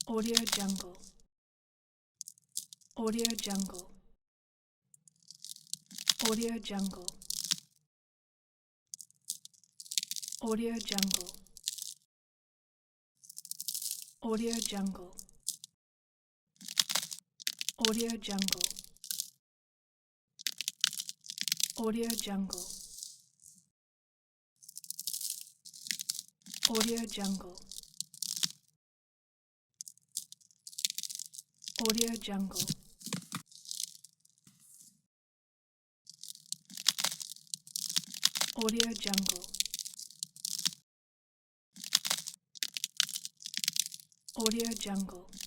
Audio Jungle. Audio Jungle. Audio Jungle. Audio Jungle. Audio Jungle. Audio Jungle. Audio Jungle. Audio Jungle. Audio Jungle. Audio Jungle. Audio Jungle.